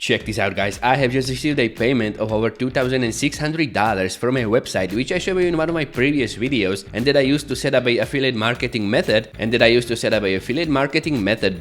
Check this out, guys. I have just received a payment of over $2,600 from a website which I showed you in one of my previous videos, and that I used to set up a affiliate marketing method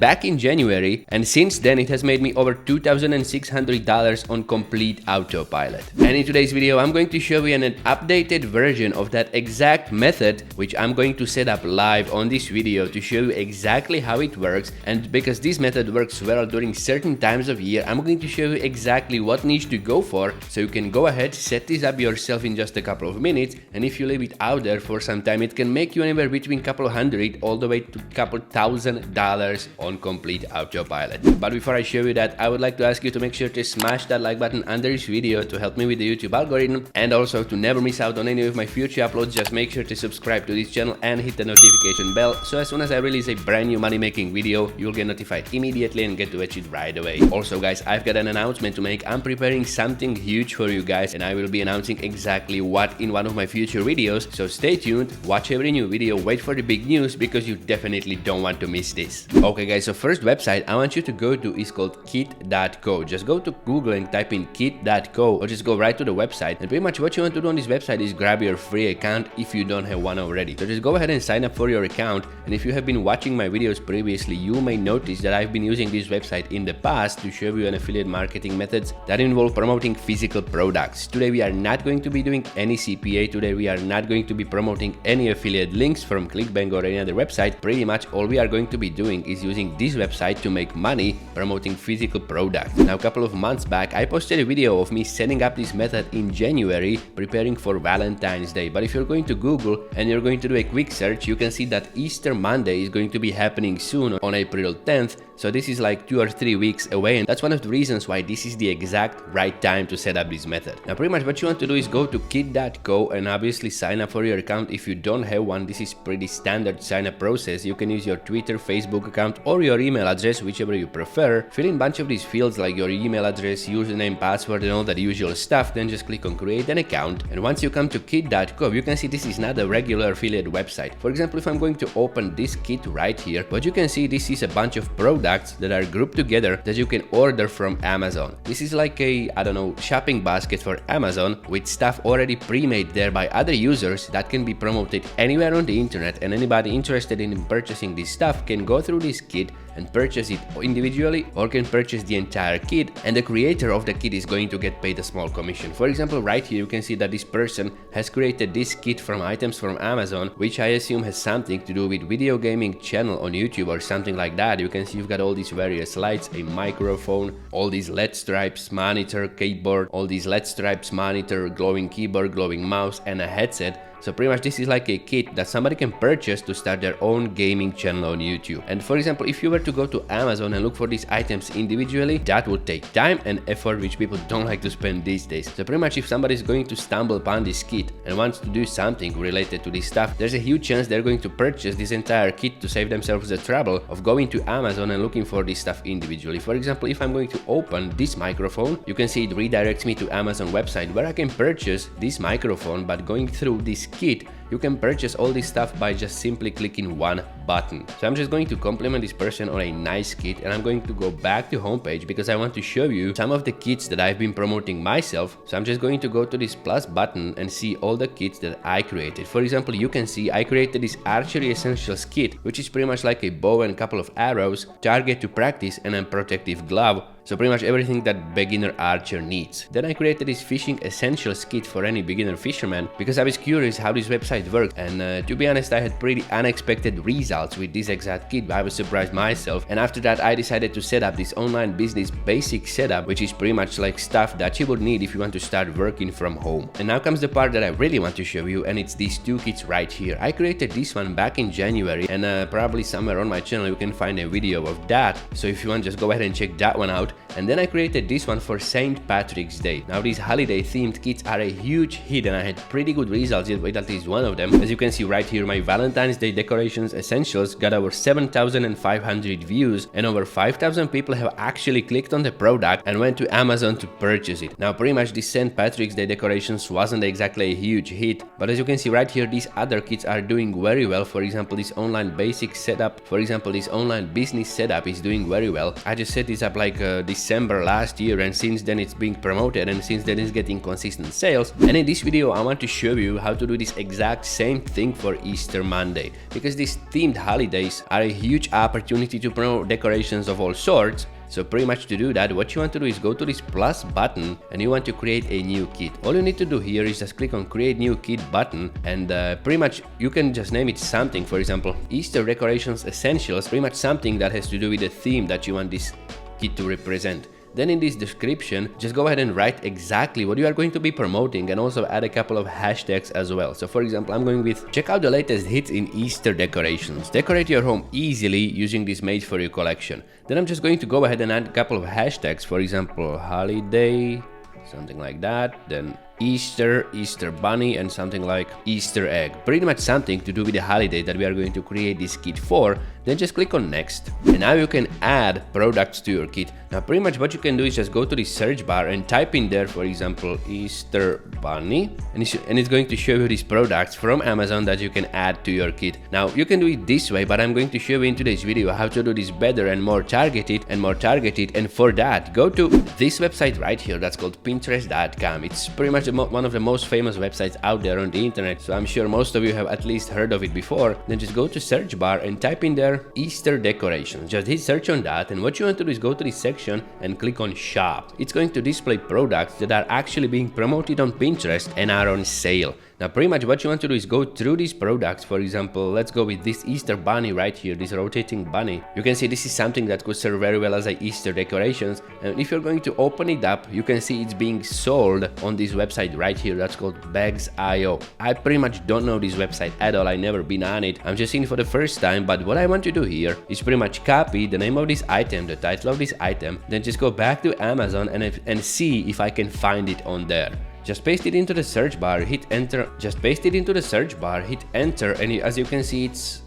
back in January, and since then it has made me over $2,600 on complete autopilot. And in today's video I'm going to show you an updated version of that exact method, which I'm going to set up live on this video to show you exactly how it works. And because this method works well during certain times of year, I'm going to show you exactly what needs to go for, so you can go ahead, set this up yourself in just a couple of minutes, and if you leave it out there for some time, it can make you anywhere between a couple hundred all the way to a couple $1,000 on complete autopilot. But before I show you that, I would like to ask you to make sure to smash that like button under this video to help me with the YouTube algorithm, and also to never miss out on any of my future uploads, just make sure to subscribe to this channel and hit the notification bell, so as soon as I release a brand new money making video, you'll get notified immediately and get to watch it right away. Also guys, I've got an announcement to make. I'm preparing something huge for you guys, and I will be announcing exactly what in one of my future videos, so stay tuned, watch every new video, wait for the big news, because you definitely don't want to miss this. Okay guys, so first website I want you to go to is called kit.co. Just go to Google and type in kit.co, or just go right to the website, and pretty much what you want to do on this website is grab your free account if you don't have one already. So just go ahead and sign up for your account, and if you have been watching my videos previously, you may notice that I've been using this website in the past to show you an affiliate marketing methods that involve promoting physical products. Today we are not going to be doing any CPA. Today we are not going to be promoting any affiliate links from ClickBank or any other website. Pretty much all we are going to be doing is using this website to make money promoting physical products. Now a couple of months back I posted a video of me setting up this method in January, preparing for Valentine's Day. But if you're going to Google and you're going to do a quick search, you can see that Easter Monday is going to be happening soon on April 10th. So this is like 2 or 3 weeks away, and that's one of the reasons why this is the exact right time to set up this method. Now pretty much what you want to do is go to kit.co and obviously sign up for your account. If you don't have one, this is pretty standard sign up process. You can use your Twitter, Facebook account, or your email address, whichever you prefer. Fill in a bunch of these fields like your email address, username, password, and all that usual stuff. Then just click on create an account, and once you come to kit.co, you can see this is not a regular affiliate website. For example, if I'm going to open this kit right here, what you can see, this is a bunch of products that are grouped together that you can order from Amazon. This is like a, I don't know, shopping basket for Amazon with stuff already pre-made there by other users that can be promoted anywhere on the internet, and anybody interested in purchasing this stuff can go through this kit and purchase it individually, or can purchase the entire kit, and the creator of the kit is going to get paid a small commission. For example, right here you can see that this person has created this kit from items from Amazon, which I assume has something to do with video gaming channel on YouTube or something like that. You can see you've got all these various lights, a microphone, all these LED stripes, monitor, keyboard, all these LED stripes, monitor, glowing keyboard, glowing mouse, and a headset. So pretty much this is like a kit that somebody can purchase to start their own gaming channel on YouTube. And for example, if you were to go to Amazon and look for these items individually, that would take time and effort, which people don't like to spend these days. So pretty much if somebody is going to stumble upon this kit and wants to do something related to this stuff, there's a huge chance they're going to purchase this entire kit to save themselves the trouble of going to Amazon and looking for this stuff individually. For example, if I'm going to open this microphone, you can see it redirects me to Amazon website where I can purchase this microphone, but going through this kit, you can purchase all this stuff by just simply clicking one button. So I'm just going to compliment this person on a nice kit, and I'm going to go back to homepage because I want to show you some of the kits that I've been promoting myself. So I'm just going to go to this plus button and see all the kits that I created. For example, you can see I created this archery essentials kit, which is pretty much like a bow and a couple of arrows, target to practice, and a protective glove. So pretty much everything that beginner archer needs. Then I created this fishing essentials kit for any beginner fisherman because I was curious how this website worked, and to be honest, I had pretty unexpected results with this exact kit. I was surprised myself, and after that I decided to set up this online business basic setup, which is pretty much like stuff that you would need if you want to start working from home. And now comes the part that I really want to show you, and it's these two kits right here. I created this one back in January, and probably somewhere on my channel you can find a video of that, so if you want, just go ahead and check that one out. And then I created this one for St. Patrick's Day. Now these holiday themed kits are a huge hit, and I had pretty good results with at least one of of them. As you can see right here, my Valentine's Day decorations essentials got over 7,500 views, and over 5,000 people have actually clicked on the product and went to Amazon to purchase it. Now pretty much this St. Patrick's Day decorations wasn't exactly a huge hit, but as you can see right here, these other kits are doing very well. For example, this online basic setup, for example, this online business setup is doing very well. I just set this up like December last year, and since then it's being promoted, and since then it's getting consistent sales. And in this video I want to show you how to do this exact same thing for Easter Monday, because these themed holidays are a huge opportunity to promote decorations of all sorts. So pretty much to do that, what you want to do is go to this plus button and you want to create a new kit. All you need to do here is just click on create new kit button, and pretty much you can just name it something. For example, Easter decorations essentials, pretty much something that has to do with the theme that you want this kit to represent. Then in this description, just go ahead and write exactly what you are going to be promoting, and also add a couple of hashtags as well. So for example, I'm going with check out the latest hits in Easter decorations. Decorate your home easily using this made for you collection. Then I'm just going to go ahead and add a couple of hashtags. For example, holiday, something like that. Then Easter, Easter bunny, and something like Easter egg. Pretty much something to do with the holiday that we are going to create this kit for. Then just click on next, and now you can add products to your kit. Now pretty much what you can do is just go to the search bar and type in there, for example, Easter bunny, and it's going to show you these products from Amazon that you can add to your kit. Now you can do it this way, but I'm going to show you in today's video how to do this better and more targeted. And for that, go to this website right here that's called Pinterest.com. It's pretty much one of the most famous websites out there on the internet, so I'm sure most of you have at least heard of it before. Then just go to search bar and type in there Easter decorations. Just hit search on that, and what you want to do is go to this section and click on shop. It's going to display products that are actually being promoted on Pinterest and are on sale. Now pretty much what you want to do is go through these products. For example, let's go with this Easter bunny right here, this rotating bunny. You can see this is something that could serve very well as a Easter decorations, and if you're going to open it up, you can see it's being sold on this website right here that's called Bags.io. I pretty much don't know this website at all. I've never been on it. I'm just seeing it for the first time, but what I want to do here is pretty much copy the name of this item, the title of this item, then just go back to Amazon and see if I can find it on there. Just paste it into the search bar, hit enter. Just paste it into the search bar, hit enter, and as you can see, it's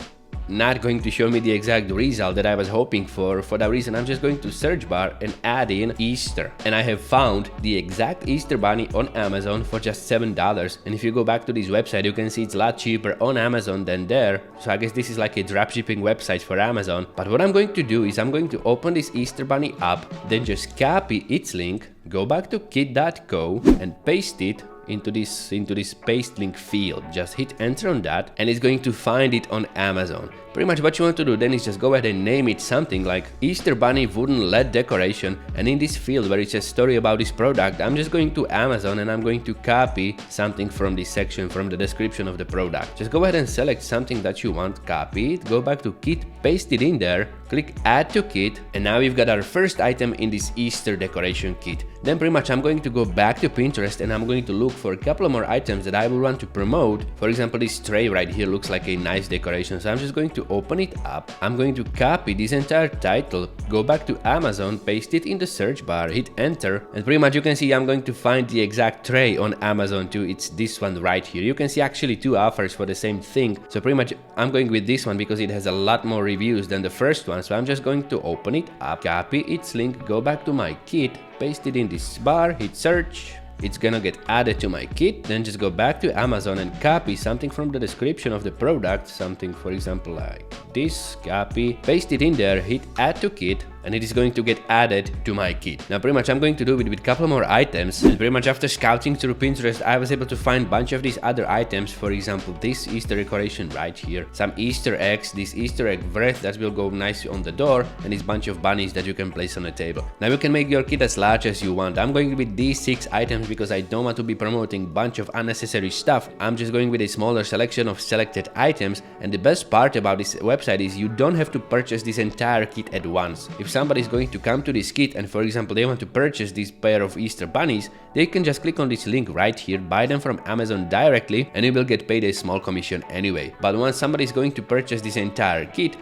not going to show me the exact result that I was hoping for. For that reason, I'm just going to search bar and add in Easter, and I have found the exact Easter bunny on Amazon for just $7. And if you go back to this website, you can see it's a lot cheaper on Amazon than there. So I guess this is like a dropshipping website for Amazon. But what I'm going to do is I'm going to open this Easter bunny up, then just copy its link, go back to kit.co and paste it into this paste link field. Just hit enter on that, and it's going to find it on Amazon. Pretty much what you want to do then is just go ahead and name it something like Easter bunny wooden LED decoration, and in this field where it says story about this product, I'm just going to Amazon and I'm going to copy something from this section, from the description of the product. Just go ahead and select something that you want, copy it, go back to kit, paste it in there, click add to kit, and now we've got our first item in this Easter decoration kit. Then pretty much I'm going to go back to Pinterest and I'm going to look for a couple of more items that I will want to promote. For example, this tray right here looks like a nice decoration, so I'm just going to open it up. I'm going to copy this entire title, go back to Amazon, paste it in the search bar, hit enter, and pretty much you can see I'm going to find the exact tray on Amazon too. It's this one right here. You can see actually two offers for the same thing, so pretty much I'm going with this one because it has a lot more reviews than the first one. So I'm just going to open it up, copy its link, go back to my kit, paste it in this bar, hit search. It's gonna get added to my kit. Then just go back to Amazon and copy something from the description of the product, something for example like this, copy, paste it in there, hit add to kit, and it is going to get added to my kit. Now pretty much I'm going to do it with a couple more items, and pretty much after scouting through Pinterest, I was able to find a bunch of these other items. For example, this Easter decoration right here, some Easter eggs, this Easter egg wreath that will go nicely on the door, and this bunch of bunnies that you can place on the table. Now you can make your kit as large as you want. I'm going with these 6 items because I don't want to be promoting a bunch of unnecessary stuff. I'm just going with a smaller selection of selected items, and the best part about this website is you don't have to purchase this entire kit at once. If somebody's going to come to this kit and for example they want to purchase this pair of Easter bunnies, they can just click on this link right here, buy them from Amazon directly, and you will get paid a small commission anyway. But once somebody is going to purchase this entire kit,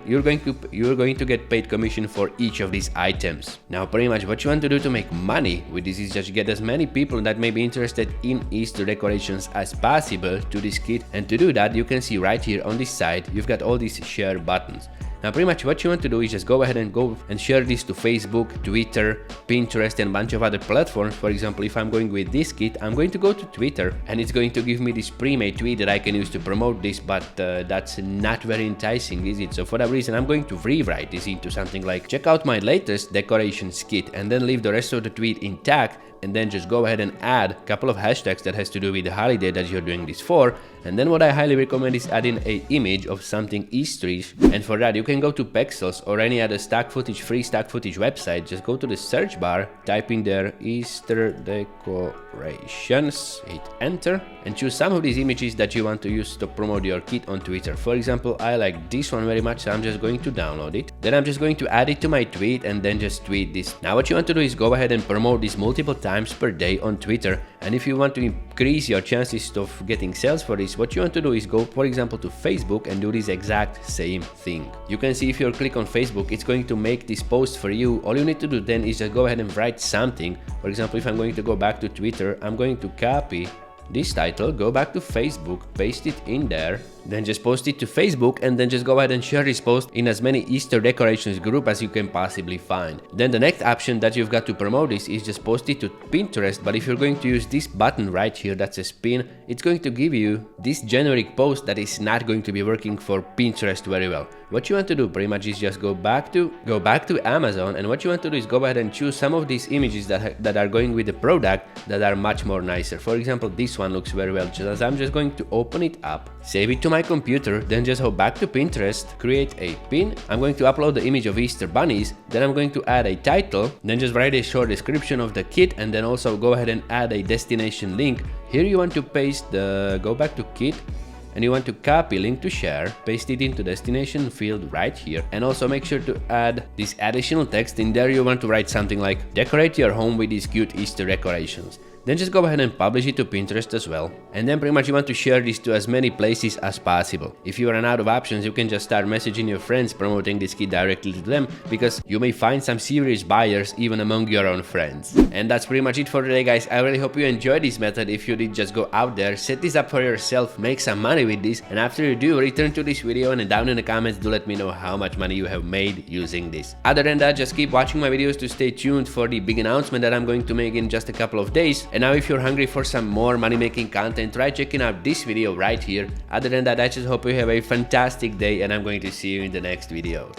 you're going to get paid commission for each of these items. Now pretty much what you want to do to make money with this is just get as many people that may be interested in Easter decorations as possible to this kit, and to do that you can see right here on this side you've got all these share buttons. Now pretty much what you want to do is just go ahead and share this to Facebook, Twitter, Pinterest and a bunch of other platforms. For example, if I'm going with this kit, I'm going to go to Twitter and it's going to give me this pre-made tweet that I can use to promote this, but that's not very enticing, is it? So for that reason I'm going to rewrite this into something like check out my latest decorations kit, and then leave the rest of the tweet intact, and then just go ahead and add a couple of hashtags that has to do with the holiday that you're doing this for. And then what I highly recommend is adding an image of something Easterish, and for that you can go to Pexels or any other free stock footage website. Just go to the search bar, type in there Easter decorations, hit enter, and choose some of these images that you want to use to promote your kit on Twitter. For example, I like this one very much, so I'm just going to download it. Then I'm just going to add it to my tweet and then just tweet this. Now what you want to do is go ahead and promote this multiple times per day on Twitter, and if you want to increase your chances of getting sales for this, what you want to do is go for example to Facebook and do this exact same thing. You can see if you click on Facebook, it's going to make this post for you. All you need to do then is just go ahead and write something. For example, if I'm going to go back to Twitter, I'm going to copy this title, go back to Facebook, paste it in there, then just post it to Facebook, and then just go ahead and share this post in as many Easter decorations group as you can possibly find. Then the next option that you've got to promote this is just post it to Pinterest, but if you're going to use this button right here, that's a spin, it's going to give you this generic post that is not going to be working for Pinterest very well. What you want to do pretty much is just go back to Amazon, and what you want to do is go ahead and choose some of these images that are going with the product that are much more nicer. For example, this one looks very well. I'm just going to open it up, save it to my computer, then just go back to Pinterest, create a pin. I'm going to upload the image of Easter bunnies, then I'm going to add a title, then just write a short description of the kit, and then also go ahead and add a destination link. Here you want to paste go back to kit, and you want to copy link to share, paste it into destination field right here, and also make sure to add this additional text. In there you want to write something like decorate your home with these cute Easter decorations. Then just go ahead and publish it to Pinterest as well. And then pretty much you want to share this to as many places as possible. If you run out of options, you can just start messaging your friends promoting this kit directly to them, because you may find some serious buyers even among your own friends. And that's pretty much it for today, guys. I really hope you enjoyed this method. If you did, just go out there, set this up for yourself, make some money with this, and after you do, return to this video and down in the comments do let me know how much money you have made using this. Other than that, just keep watching my videos to stay tuned for the big announcement that I'm going to make in just a couple of days. And now if you're hungry for some more money making content, try checking out this video right here. Other than that, I just hope you have a fantastic day, and I'm going to see you in the next video.